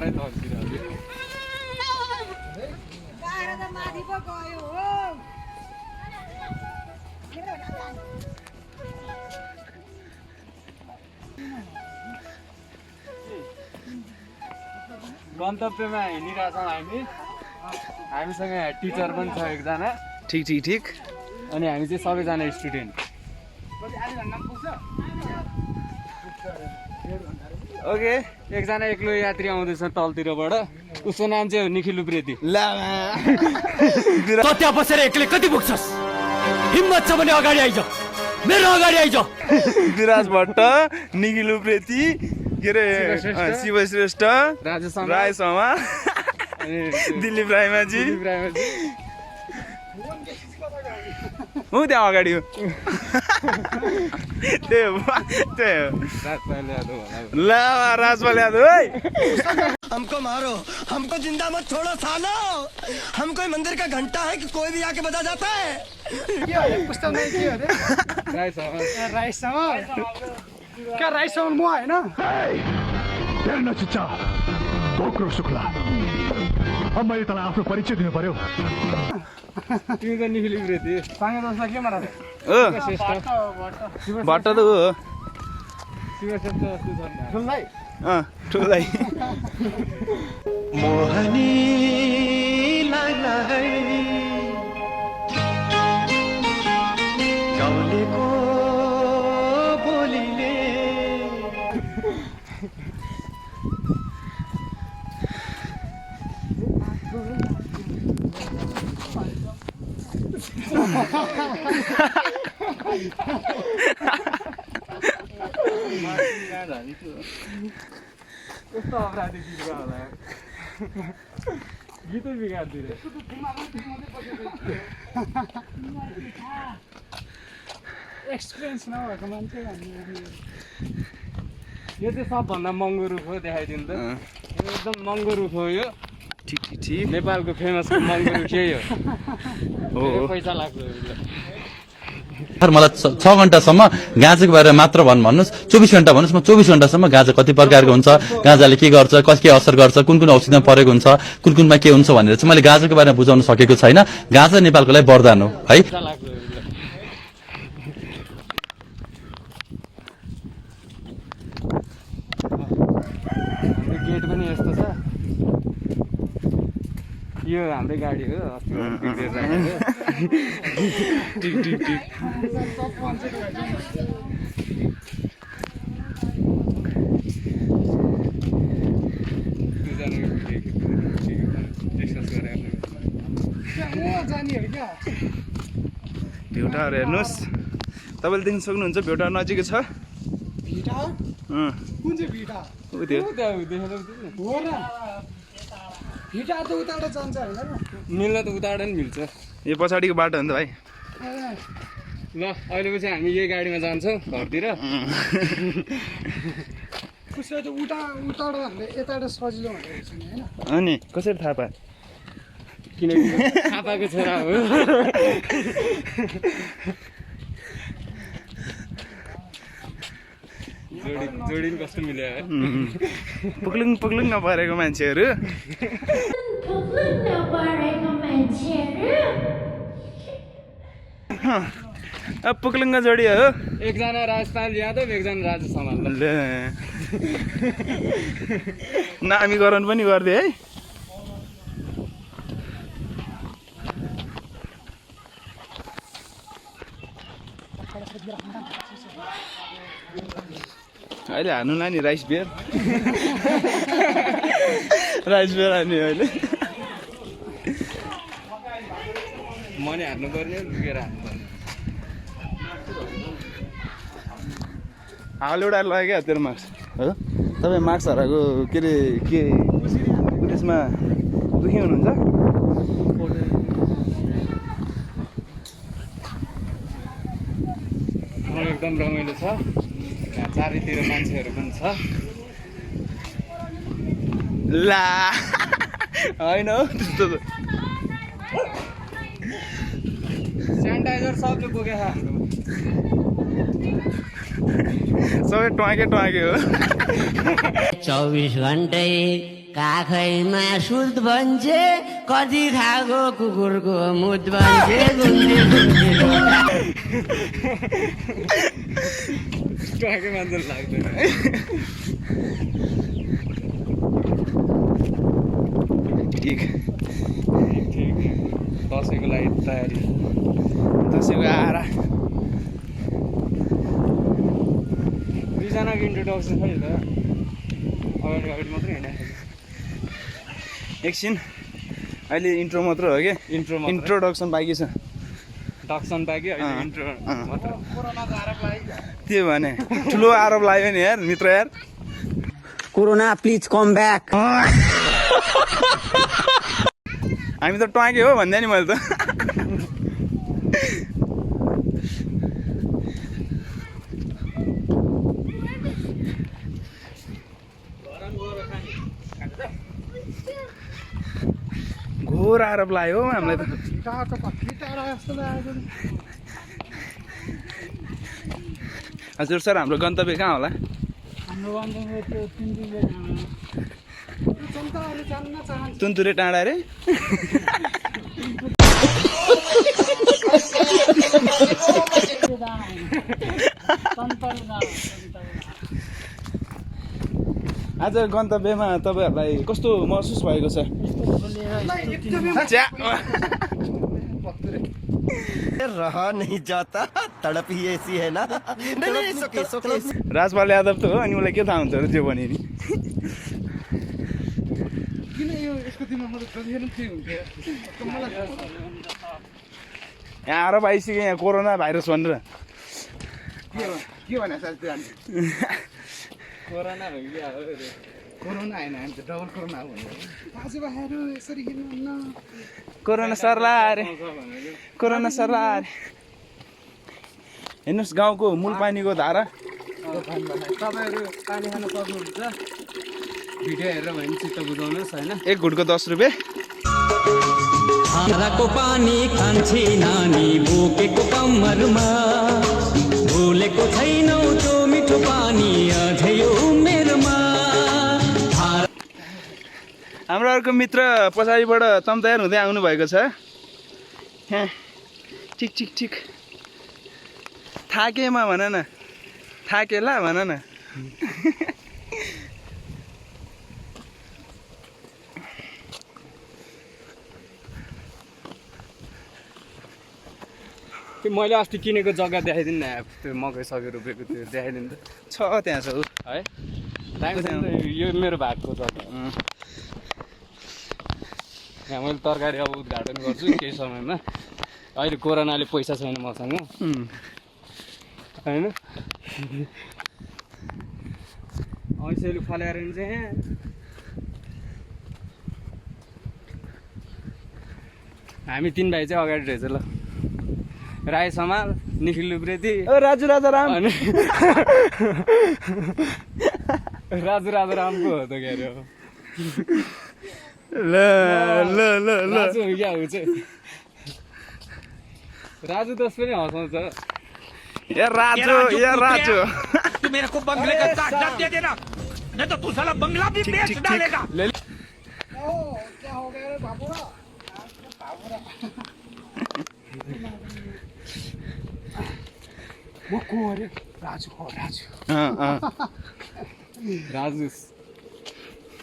साह्रै तलतिर गन्तव्यमा हिँडिरहेछौँ हामीसँग टिचर पनि छ एकजना ठिक ठिक ठिक अनि हामी चाहिँ सबैजना स्टुडेन्ट ओके एकजना एक्लो यात्री आउँदैछ तलतिरबाट उसको नाम चाहिँ हो निखिल उप्रेती त्यहाँ बसेर एक्लै कति पुग्छस् हिम्मत छ भने अगाडि आइज मेरो अगाडि आइज विराज भट्ट निखिल उप्रेती के अरे शिव श्रेष्ठ राजेश राय शर्मा दिलीप रायमाझी हो त्यहाँ अगाडि हो त्यही हो ल राजपाल यादव है हमको मारो हमको जिंदा मत छोड़ो सालो हम कोई मंदिर का घंटा है कि कोई भी आके बजा जाता है क्या राइस चावल म हैन हेर्न चिच्चा दोक्रो शुक्ला अब मैले तँलाई आफ्नो परिचय दिनु पर्यो तिमी त निखिल उप्रेती सँगै दोस्रो के मारा भट्ट त हो शिव श्रेष्ठ जस्तो छ ठुलै मोहनी लाग्ला है गाउँलेको बोलीले कस्तो अपराधी गीत गाउँ होला गीतै बिगारिदिएर एक्सपिरियन्स नभएको मान्छे यो चाहिँ सबभन्दा महँगो रुख हो देखाइदिनु त यो एकदम महँगो रुख हो यो ठिक ठिक ठिक नेपालको फेमस महँगो रुख यही हो पैसा लाग्छ मलाई 6 घण्टासम्म गाँजाको बारेमा मात्र भन्नुहोस् 24 घण्टा भन्नुहोस् म 24 घण्टासम्म गाँजा कति प्रकारको हुन्छ गाँजाले के गर्छ के असर गर्छ कुन कुन औषधिमा परेको हुन्छ कुन कुनमा के हुन्छ भनेर चाहिँ मैले गाँजाको बारेमा बुझाउन सकेको छैन गाँजा नेपालको लागि वरदान हो है गेट पनि यस्तो छ यो हाम्रै गाडी हो अस्ति बिग्रेर राखेको ठिक ठिक ठिक भेउटाहरू हेर्नुहोस् तपाईँले देख्न सक्नुहुन्छ भेउटा नजिकै छ कुन चाहिँ भिटा ऊ त्यो हो र भिटा त उताबाट जान्छ होइन मिल्न त उताबाट नि मिल्छ यो पछाडिको बाटो हो नि त भाइ ल अहिले पछि हामी यही गाडीमा जान्छौँ घरतिर कसरी त उताबाट हामीले यताबाट सजिलो भनेको छ नि होइन अनि कसरी थाहा पाए किनकि थापाको छोरा हो जोडी कस्तो मिल्यो पुग्लुङ पुग्लुङ नपरेको मान्छेहरू पुग्लुङ जोडी हो एकजना राजपाल यादव एकजना राजेश समाल नामीकरण पनि गरिदिए है अहिले हान्नु लाने राइस बियर हान्ने अहिले मनी हान्नु पर्ने लुकेर हान्नु पर्ने हाल एउटा लाग्यो क्या तेरो मार्क्स हो तपाईँ मार्क्स हराएको के अरे के त्यसमा दुखी हुनुहुन्छ एकदम रमाइलो छ चारैतिर मान्छेहरू पनि छ ला होइन हौ त्यस्तो त सेनिटाइजर सबले बोकेको छ हाम्रो सबै ट्वाके हो 24 घन्टै काखैमा सुत भन्छे कति खाएको कुकुरको मुत भन्छे गुन्डी गुन्डी लोटा ट्वाके मान्छे लाग्दैन ठिक दसैँको लागि तयारी दसैँको आरा दुईजनाको इन्ट्रोडक्सन छ नि त अगाडि अगाडि मात्रै होइन एकछिन अहिले इन्ट्रो मात्र हो कि इन्ट्रोडक्सन बाँकी छ डक्सन पाक्यो अहिले इन्ट्रो मात्र त्यो भने ठुलो आरोप लाग्यो नि यार मित्र यार कोरोना प्लिज कम ब्याक हामी त ट्वाके हो भन्दै नि मैले त घोर आरोप लाग्यो हो हामीलाई त टाढो कति टाढा जस्तो लागेको नि। हजुर सर हाम्रो गन्तव्य कहाँ होला हाम्रो गन्तव्य त्यो तिनजुले जनताहरू जान्न चाहन्छ तुन्तुरे टाढा रे आज गन्तव्यमा तपाईँहरूलाई कस्तो महसुस भएको छ रहा नहीं जाता तड़प ही ऐसी है ना नहीं राजपाल यादव त हो अनि उसलाई के थाहा हुन्छ र त्यो भने नि किन यो यसको दिमागमा त जहिले पनि त्यही हुन्थ्यो यहाँ आरोप आइसक्यो यहाँ कोरोना भाइरस भनेर के भने सर त्यो कोरोना हो कि कोरोना होइन हामी त डबल कोरोना हो भनेर दाजुभाइहरू यसरी हिँड्नुहुन्न कोरोना सर्ला अरे कोरोना सर्ला अरे हेर्नुहोस् गाउँको मूल पानीको धारा तपाईँहरू पानी खान सक्नुहुन्छ भिडियो हेरेर भयो भने चित्त बुझाउनुहोस् होइन एक घुटको 10 रुपियाँ धाराको पानी खान्छे नानी बोकेको कम्मरमा भुलेको छैनौ त्यो मिठो पानी अझै यो उमेरमा हाम्रो अर्को मित्र पछाडिबाट तम्तयार हुँदै आउनु भएको छ ठिक ठिक ठिक थाकेमा भन न थाकेला भन न त्यो मैले अस्ति किनेको जग्गा देखाइदिनु न त्यो मकै सबै रोपेको त्यो देखाइदिनु त छ त्यहाँ छ है यो मेरो भागको जग्गा यहाँ मैले तरकारी अब उद्घाटन गर्छु केही समयमा अहिले कोरोनाले पैसा छैन मसँग होइन ऐसेलु फल्याएर चाहिँ यहाँ हामी 3 भाइ चाहिँ अगाडि रहेछ ल राई समाल निखिल उप्रेती राजु राजाराम अनि राजु राजारामको हो त के अरे ल ल ल ल राजु हो क्या हो चाहिँ राजु दोष पनि हँसाउँछ ए राजु तू मेरे को बंगले का कागजात दे देना नहीं तो तू साला बंगला भी बेच डालेगा ओ क्या हो गया रे बाबुरा म को अरे राजु हो राजु राजु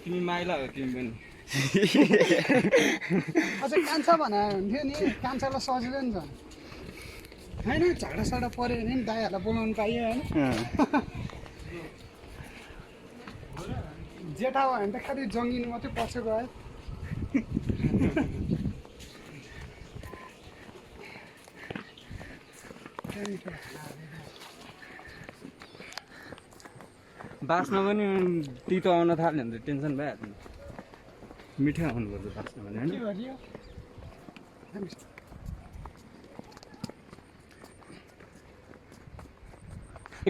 तिमी माइला हो तिमी पनि अझै कान्छा भने हुन्थ्यो नि कान्छालाई सजिलो नि त होइन झगडासडा पऱ्यो भने नि दाइहरूलाई बोलाउनु पाइयो होइन जेठा भयो भने त खालि जङ्गिनु मात्रै पछि गयो बाँच्न पनि तितो आउन थाल्यो भने त टेन्सन भइहाल्छ मिठै आउनुपर्छ बाँच्न भने होइन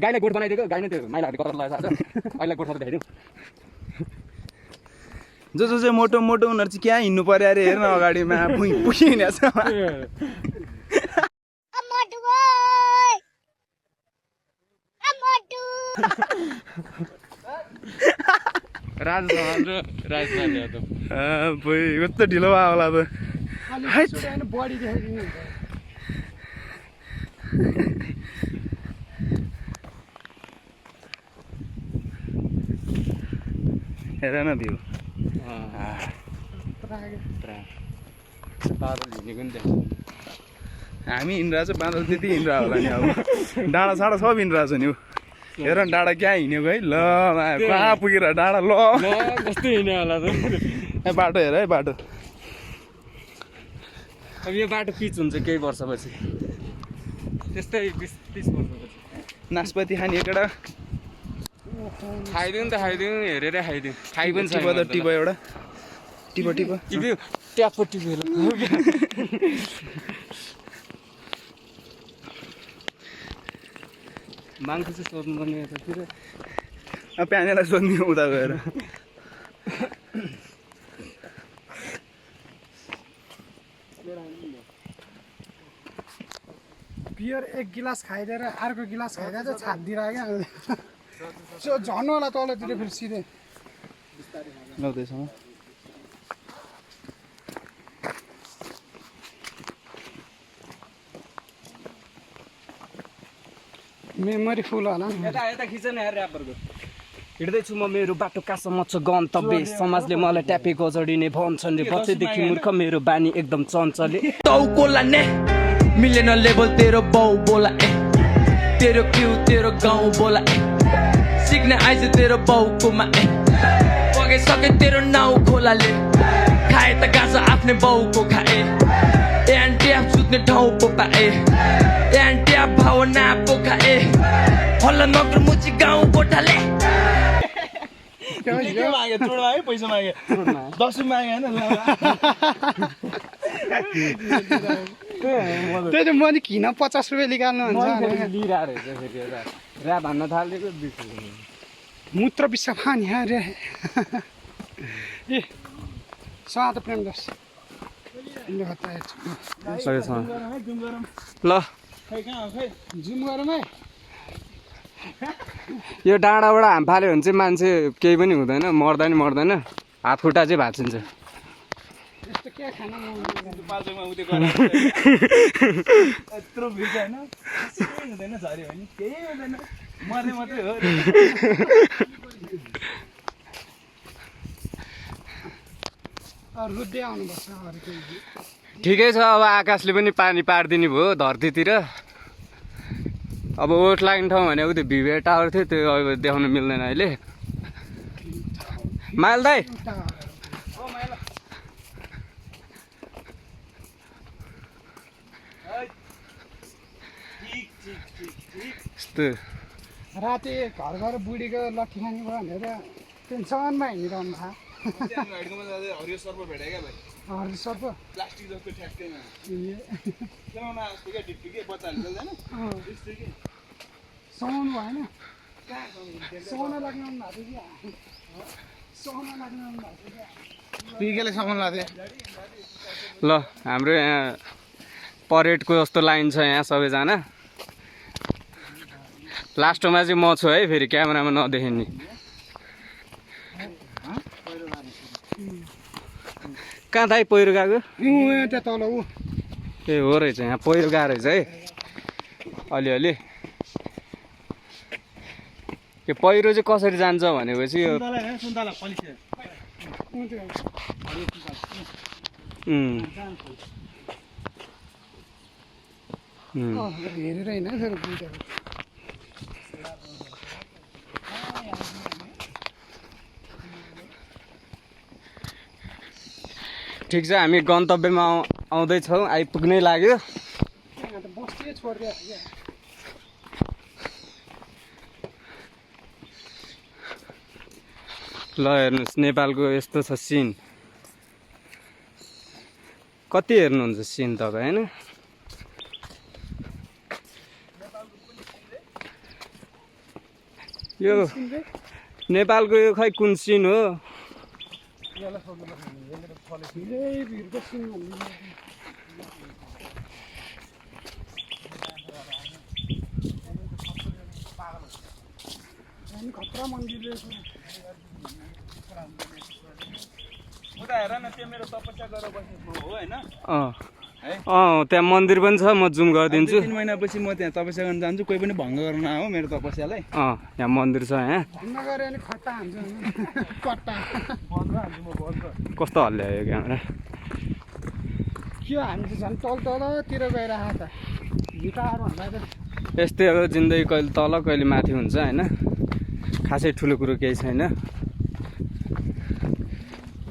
गाईलाई गोठ बनाइदिएको गाई नै त्यो माइलाहरूले गरेर लगाएको छ अहिले गोठ मात्रै देखाइदिउँ जो चाहिँ मोटो मोटो उनीहरू चाहिँ क्या हिँड्नु पर्यो अरे हेर्न अगाडिमा पुगिहिँडेछ राज चौहान र राजपाल यादव कस्तो ढिलो भयो होला त बढी देखाइदिनु हुन्छ हेर न भ्यू बादल झिनेको नि त्यहाँ हामी हिँडिरहेको छ बादल त्यति हिँडिरहेको होला नि अब डाँडा साडा सब हिँडिरहेको छ नि हेर न डाँडा क्या हिँडेको है ल कहाँ पुगेर डाँडा ल कस्तो हिँड्यो होला त बाटो हेर है बाटो अब यो बाटो पिच हुन्छ केही वर्षपछि त्यस्तै 20-30 वर्षपछि नास्पाती खाने एकटा खाइदिउँ नि त खाइदिउँ हेरेरै खाइदिउँ खाइ पनि टिप त टिप एउटा टिप टिप्यो ट्यापो टिप्यो मान्छे चाहिँ सोध्नुपर्ने यतातिर प्यानेलाई सोध्ने उता गएर बियर एक गिलास खाइदिएर अर्को गिलास खाइदिएर चाहिँ छापिदिएर क्या झन् होला तलतिर फेरि सिधै लौदैसँग मेमोरी फुल होला यता खिच न यार ऱ्यापरको हिँड्दैछु म मेरो बाटो कहाँसम्म छ गन्तव्य समाजले मलाई ट्यापेको जडिने भन्छन् रे बच्चैदेखि मूर्ख मेरो बानी एकदम चञ्चले तौकोला ने मिलेन लेभल तेरो बाउ बोला ए तेरो क्यू तेरो गाउँ बोला ए सिक्ने आइज तेरो बाउकोमा ए पगाइसके तेरो नाउ खोलाले खाए त गाँसा आफ्नै बाउको खाए एन्ट्याप सुत्ने ठाउँ पो पाए एन्ट्याप भावना पो खाए हल्ला नगर मुची गाउँ गोठाले मागे चोड मागे पैसा मागे 10 मागे होइन त्यही त मैले किन 50 रुपियाँ निकाल्नु हुन्छ लिइरहेको रहेछ फेरि एउटा ऱ्याप हान्न थालेको मूत्र पिसा खाने रे ए सात प्रेमदास ल जिम गरौँ है यो डाँडाबाट हाम फाल्यो भने चाहिँ मान्छे केही पनि हुँदैन मर्दैन हात खुट्टा चाहिँ भाँचिन्छ यस्तो के खाना पाल्चोकमा उतै गएर यत्रो भिड होइन केही हुँदैन झऱ्यो भने केही हुँदैन मर्ने मात्रै हो रुद्दै आउनुपर्छ अरू केही ठिकै छ अब आकाशले पनि पानी पारिदिने भयो धरतीतिर अब ओठ लाग्ने ठाउँ भने उति भिभिआर टावर थियो त्यो अब देखाउन मिल्दैन अहिले माइल दाइ यस्तो राति घर घर बुढीको लट्ठी खाने भयो भनेर टेन्सनमा हिँडिरहनु थाहा हरियो सर्प भेटायो क्या भाइ हरियो सर्प प्लास्टिक जस्तो ठ्याक्दैन खेलाउन जस्तो क्या ढिप्पी के बच्चाहरू खेल्दैन त्यस्तै के समाउनु भएन समाउन लाग्नु भएको थियो क्या समाउन लाग्नु भएको थियो क्या पिकेले सामान लाथे ल हाम्रो यहाँ परेडको जस्तो लाइन छ यहाँ सबैजना लास्टमा चाहिँ म छु है फेरि क्यामेरामा नदेखिने कहाँ दाइ पहिरो गएको त्यहाँ तल ऊ ए हो रहेछ यहाँ पहिरो गएको रहेछ है अलिअलि यो पहिरो चाहिँ कसरी जान्छ भनेपछि यो हेरेर होइन फेरि बुझेको ठिक छ हामी गन्तव्यमा आउँदैछौँ आइपुग्नै लाग्यो बस्ती छोडिदियो ल हेर्नुहोस् नेपालको यस्तो छ सिन कति हेर्नुहुन्छ सिन तपाईँ होइन यो नेपालको यो खै कुन सिन हो अनि खतरा मन्दिर रहेछ उता हेर न त्यो मेरो तपस्या गरेर बसेको हो होइन त्यहाँ मन्दिर पनि छ म जुम गरिदिन्छु 3 महिनापछि म त्यहाँ तपस्या गर्न जान्छु कोही पनि भङ्ग गर्न नआऊ मेरो तपस्यालाई यहाँ मन्दिर छ यहाँ भन्न गऱ्यो भने खट्टा हान्छ कट्टा कस्तो हल्ल्यायो क्यामेरा के हो हामी चाहिँ झन् तलतिर गइरहेको त गिटार भन्दा त यस्तै हो जिन्दगी कहिले तल कहिले माथि हुन्छ होइन खासै ठुलो कुरो केही छैन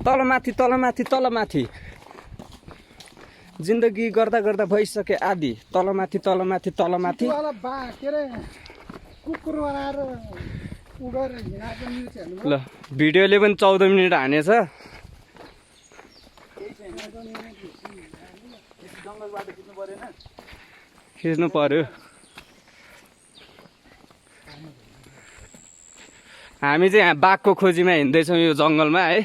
तल माथि जिन्दगी गर्दा गर्दा भइसके आदि तल माथि के अरे कुकुर बनाएर उ गरेर हिँडाएको न्युज हेर्नु ल भिडियोले पनि 14 मिनट हानेछ खिच्नु पर्यो हामी चाहिँ यहाँ बाघको खोजीमा हिँड्दैछौँ यो जङ्गलमा है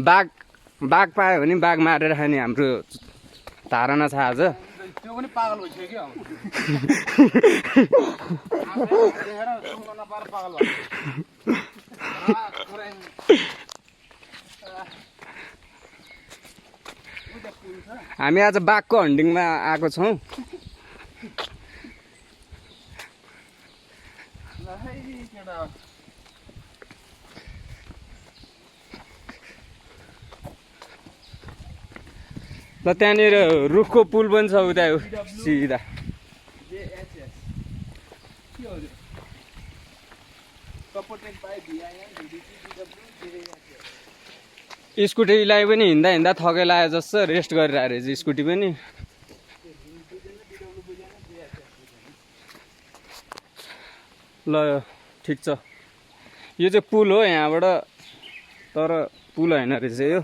बाघ पायो भने बाघ मारेर खाने हाम्रो धारणा छ आज त्यो पनि पागल भइसक्यो क्या पागल हामी आज बाघको हन्डिङमा आएको छौँ ल त्यहाँनिर रुखको पुल पनि छ उता सिधा स्कुटीलाई पनि हिँड्दा थकै लाग्यो जस्तो रेस्ट गरिरहेको रहेछ स्कुटी पनि ल ठिक छ यो चाहिँ पुल हो यहाँबाट तर पुल होइन रहेछ यो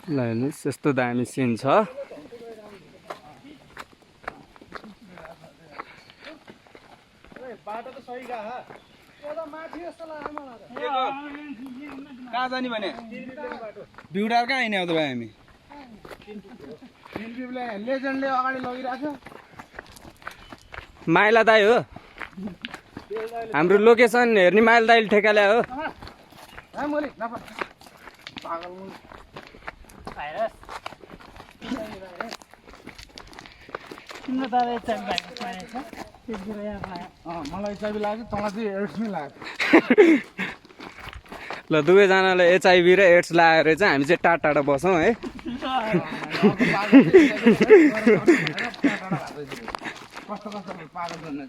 ल हेर्नुहोस् यस्तो दामी सिन छ कहाँ जाने भने भिउडार कहाँ हिँड्ने हो त भाइ हामी लेजेन्डले अगाडि लगिरहेको माइला दाई हो हाम्रो लोकेसन हेर्ने माइला दाइले ठेकाले हो मलाई चाबी लाग्यो तँलाई चाहिँ एड्स नै लाग्यो ल दुवैजनालाई एचआइभी र एड्स लागेर चाहिँ हामी चाहिँ टाढा बसौँ है कस्तो पागल गर्न